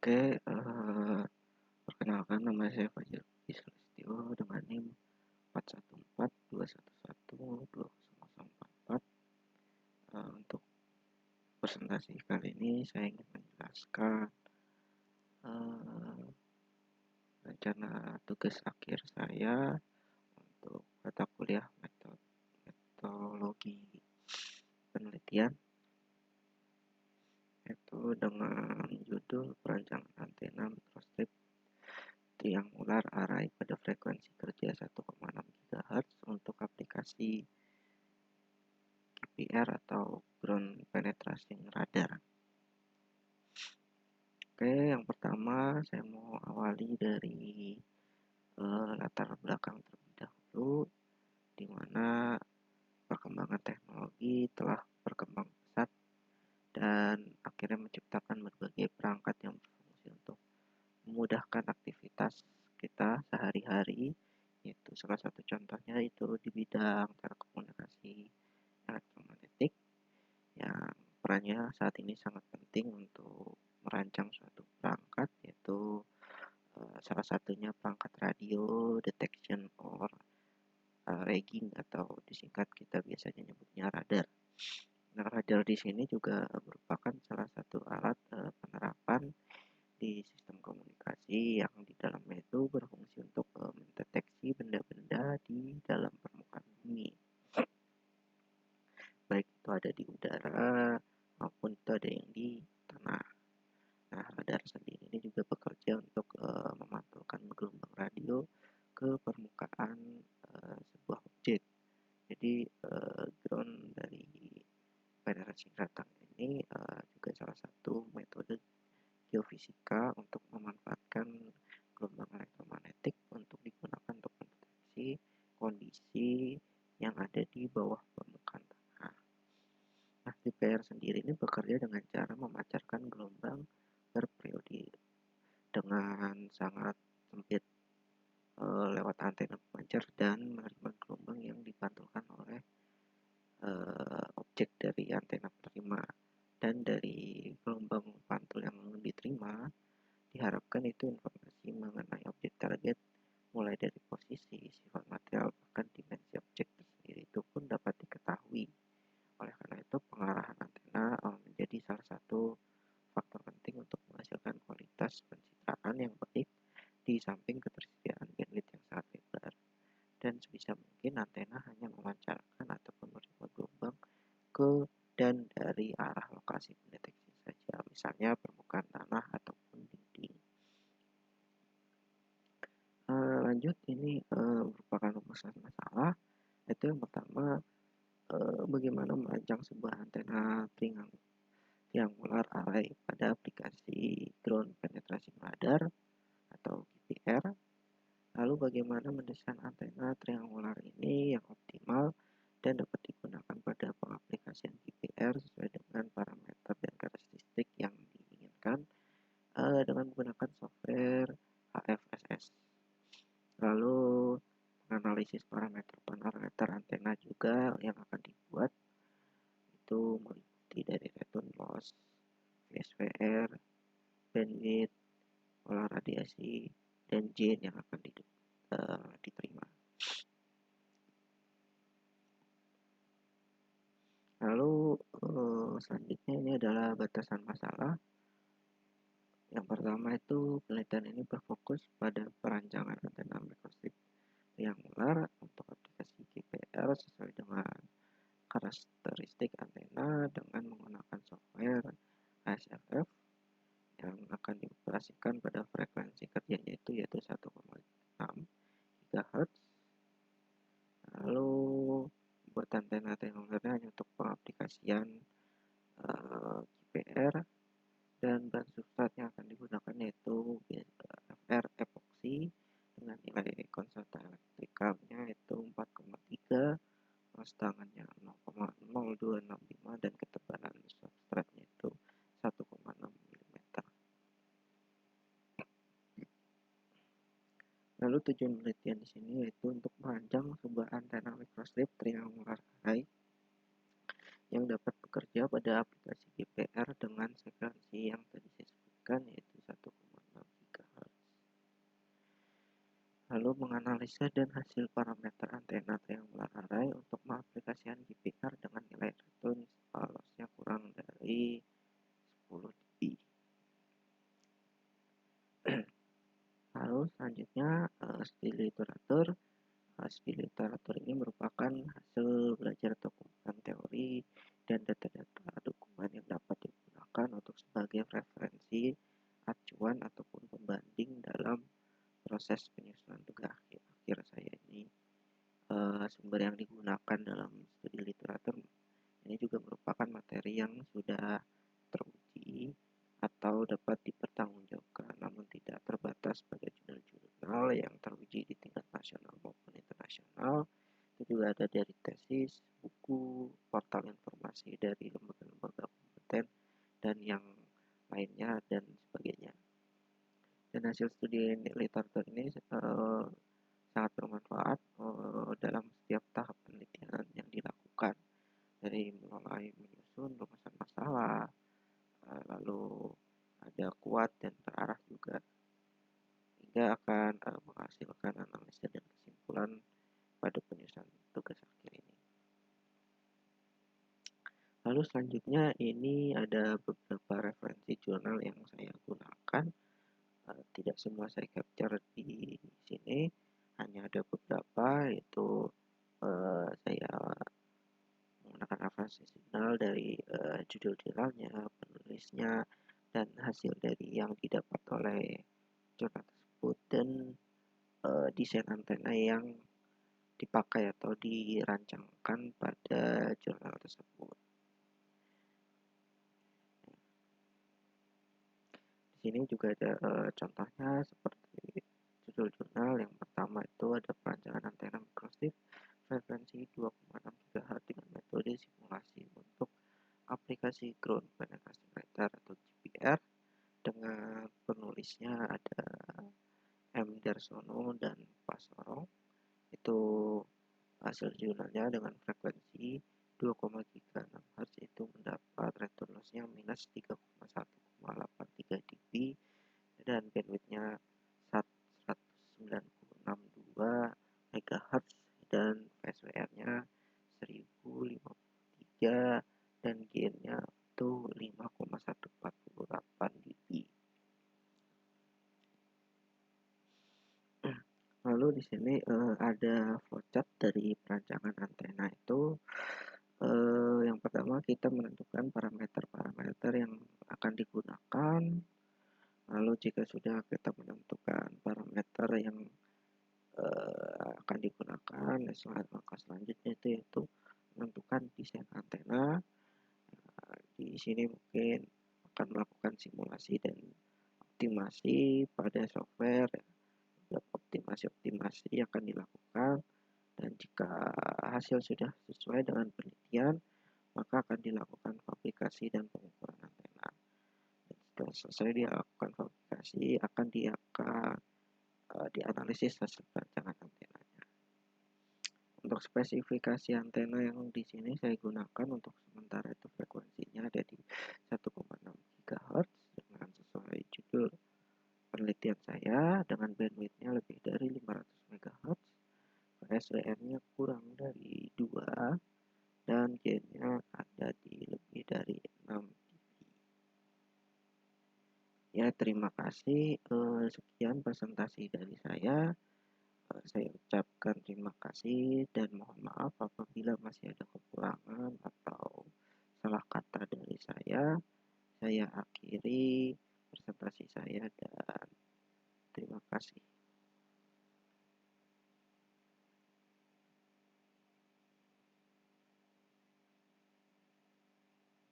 Oke, perkenalkan nama saya Fajar Budi Sulistyo dengan NIM 41421120044. Untuk presentasi kali ini saya ingin menjelaskan eee, rencana tugas akhir saya untuk mata kuliah metodologi penelitian, yaitu dengan judul perancangan antena mikrostrip triangular array pada frekuensi kerja 1,6 GHz untuk aplikasi GPR atau ground penetrating radar. Oke, yang pertama saya mau awali dari latar belakang terlebih dahulu, di mana perkembangan teknologi telah berkembang pesat dan akhirnya menciptakan berbagai perangkat yang berfungsi untuk memudahkan aktivitas kita sehari-hari, yaitu salah satu contohnya itu di bidang telekomunikasi elektromagnetik yang perannya saat ini sangat penting untuk merancang suatu perangkat, yaitu salah satunya perangkat radio detection or ragging atau disingkat kita biasanya nyebutnya radar. Nah, radar di sini juga merupakan salah satu alat penerapan di sistem komunikasi yang di dalamnya itu berfungsi untuk mendeteksi benda-benda di dalam permukaan bumi, baik itu ada di udara maupun itu ada yang di tanah. Nah, radar sendiri ini juga bekerja untuk memantulkan gelombang radio ke permukaan sebuah objek. Jadi ground dari penetrasi radar ini juga salah satu metode geofisika untuk memanfaatkan gelombang elektromagnetik untuk digunakan untuk mendeteksi kondisi yang ada di bawah permukaan tanah. Nah, GPR sendiri ini bekerja dengan cara memancarkan gelombang berperiode dengan sangat sempit lewat antena pemancar dan menerima gelombang yang dipantulkan oleh objek dari antena penerima. Dan dari gelombang pantul yang diterima diharapkan itu informasi mengenai objek target mulai dari posisi, sifat material, bahkan dimensi objek tersendiri itu pun dapat diketahui. Oleh karena itu pengarahan antena menjadi salah satu faktor penting untuk menghasilkan kualitas pencitraan yang baik di samping ketersediaan bandwidth yang sangat lebar. Dan sebisa mungkin antena hanya memancarkan ataupun menerima gelombang ke dan dari arah lokasi pendeteksi saja, misalnya permukaan tanah ataupun dinding. Lanjut, ini merupakan rumusan masalah, yaitu yang pertama bagaimana merancang sebuah antena triangular array pada aplikasi ground penetrating radar atau GPR. Lalu bagaimana mendesain antena triangular ini yang optimal dan dapat digunakan pada pengaplikasian GPR sesuai dengan parameter dan karakteristik yang diinginkan dengan menggunakan software HFSS. Lalu menganalisis parameter antena juga yang akan dibuat itu meliputi dari return loss, VSWR, bandwidth, pola radiasi, dan gain yang akan diterima. Lalu selanjutnya ini adalah batasan masalah. Yang pertama itu penelitian ini berfokus pada perancangan antena mikrostrip triangular untuk aplikasi GPR sesuai dengan karakteristik antena dengan menggunakan software ASFF yang akan dioperasikan pada frekuensi kerjanya itu yaitu 1,6 GHz. Lalu buat antena triangularnya hanya untuk pengaplikasian GPR dan bahan substrat yang akan digunakan yaitu FR epoxy dengan nilai konstanta elektrikalnya itu 4,3, luas tangannya 0,0265 dan ketebalan substratnya itu 1,6 mm. Lalu tujuan penelitian di sini yaitu untuk merancang sebuah antena mikrostrip triangular array yang dapat bekerja pada aplikasi GPR dengan frekuensi yang tadi saya sebutkan yaitu 1,6 lalu menganalisa dan hasil parameter antena triangular untuk mengaplikasikan GPR dengan nilai return lossnya kurang dari 10 dB. Lalu selanjutnya studi literatur ini merupakan hasil belajar dokumen teori dan data-data dokumen yang dapat digunakan untuk sebagai referensi, acuan ataupun pembanding dalam proses penyusunan tugas akhir saya ini. Sumber yang digunakan dalam studi literatur ini juga merupakan materi yang sudah teruji atau dapat dipertanggungjawabkan, namun tidak terbatas pada jurnal-jurnal yang teruji di tingkat nasional maupun internasional. Itu juga ada dari tesis, buku, portal informasi dari lembaga-lembaga kompeten, dan yang lainnya dan sebagainya. Dan hasil studi literatur ini sangat bermanfaat dalam setiap tahap penelitian yang dilakukan, dari mulai menyusun rumusan masalah, lalu ada kuat dan terarah juga, hingga akan menghasilkan analisa dan kesimpulan pada penyusunan tugas akhir ini. Lalu selanjutnya ini ada beberapa referensi jurnal yang saya gunakan. Tidak semua saya capture di sini, hanya ada beberapa, yaitu saya menggunakan referensi jurnal dari judul jurnalnya, penulisnya, dan hasil dari yang didapat oleh jurnal tersebut, dan desain antena yang dipakai atau dirancangkan pada jurnal tersebut. Di sini juga ada contohnya seperti judul jurnal. Yang pertama itu ada perancangan antena mikrowave frekuensi 2,6 GHz dengan metode simulasi untuk aplikasi ground penetration radar atau GPR, dengan penulisnya ada M. Darsono dan Pasoro. Itu hasil jurnalnya dengan frekuensi 2,36 Hz itu mendapat return loss-nya minus 3,1,83 dB dan bandwidth-nya 196,2 MHz dan PSWR-nya 1053 dan gain-nya itu 5,148 dB. Lalu di sini ada flowchart dari perancangan antena itu. Yang pertama kita menentukan parameter-parameter yang akan digunakan. Lalu jika sudah kita menentukan parameter yang akan digunakan, langkah selanjutnya itu yaitu menentukan desain antena. Di sini mungkin akan melakukan simulasi dan optimasi pada software. Optimasi akan dilakukan, dan jika hasil sudah sesuai dengan penelitian, maka akan dilakukan fabrikasi dan pengukuran antena. Dan setelah selesai dilakukan fabrikasi, akan dianalisis hasil perancangan antenanya. Untuk spesifikasi antena yang di sini saya gunakan untuk sementara itu frekuensinya ada di 1,6 GHz dengan sesuai judul penelitian saya, dengan bandwidth-nya lebih dari 500 MHz, PSWR-nya kurang dari 2, dan gain-nya ada di lebih dari 6 dB. Ya, terima kasih. Sekian presentasi dari saya. Saya ucapkan terima kasih dan mohon maaf apabila masih ada kekurangan atau salah kata dari saya. Saya akhiri presentasi saya dan terima kasih.